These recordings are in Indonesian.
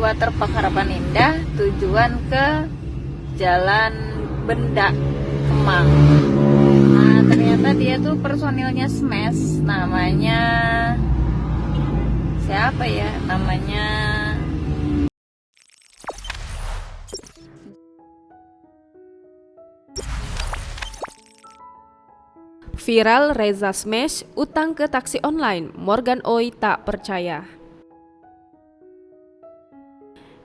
Waterpark Harapan Indah, tujuan ke Jalan Benda Kemang. Nah, ternyata dia tuh personilnya Smash, namanya siapa ya? Namanya Viral Reza Smash utang ke taksi online, Morgan Oey tak percaya.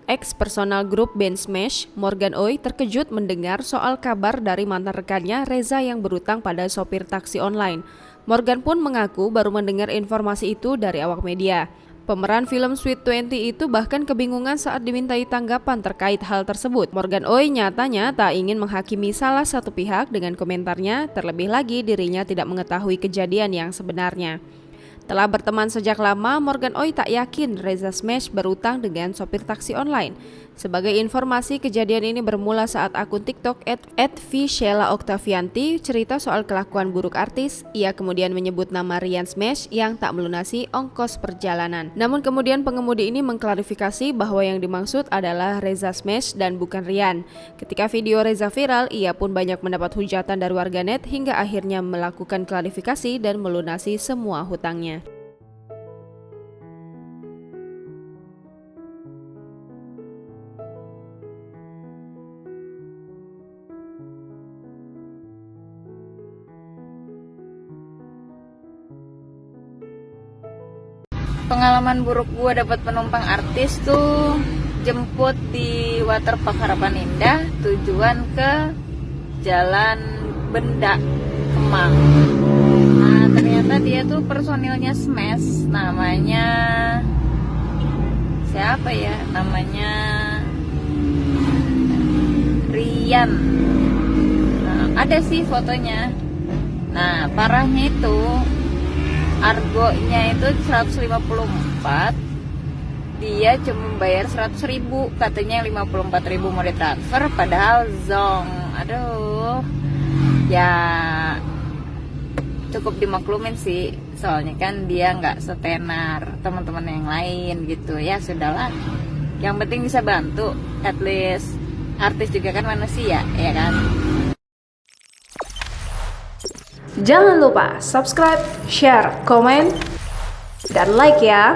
Ex personal grup band Smash, Morgan Oey terkejut mendengar soal kabar dari mantan rekannya Reza yang berutang pada sopir taksi online. Morgan pun mengaku baru mendengar informasi itu dari awak media. Pemeran film Sweet 20 itu bahkan kebingungan saat dimintai tanggapan terkait hal tersebut. Morgan Oey nyatanya tak ingin menghakimi salah satu pihak dengan komentarnya, terlebih lagi dirinya tidak mengetahui kejadian yang sebenarnya. Telah berteman sejak lama, Morgan Oey tak yakin Reza Smash berutang dengan sopir taksi online. Sebagai informasi, kejadian ini bermula saat akun TikTok @vishela_octavianti cerita soal kelakuan buruk artis. Ia kemudian menyebut nama Rian Smash yang tak melunasi ongkos perjalanan. Namun kemudian pengemudi ini mengklarifikasi bahwa yang dimaksud adalah Reza Smash dan bukan Rian. Ketika video Reza viral, ia pun banyak mendapat hujatan dari warganet hingga akhirnya melakukan klarifikasi dan melunasi semua hutangnya. pengalaman buruk gue dapat penumpang artis tuh jemput di Waterpark Harapan Indah, tujuan ke Jalan Benda Kemang. Nah, ternyata dia tuh personilnya Smash, namanya siapa ya? Namanya Rian. Nah, ada sih fotonya. Nah, parahnya itu argonya itu 154, dia cuma bayar 100.000, katanya 54.000 mau ditransfer, padahal zong. Aduh, ya cukup dimaklumin sih, soalnya kan dia nggak setenar teman-teman yang lain gitu. Ya sudahlah, yang penting bisa bantu, at least artis juga kan manusia, ya kan. Jangan lupa subscribe, share, komen, dan like ya.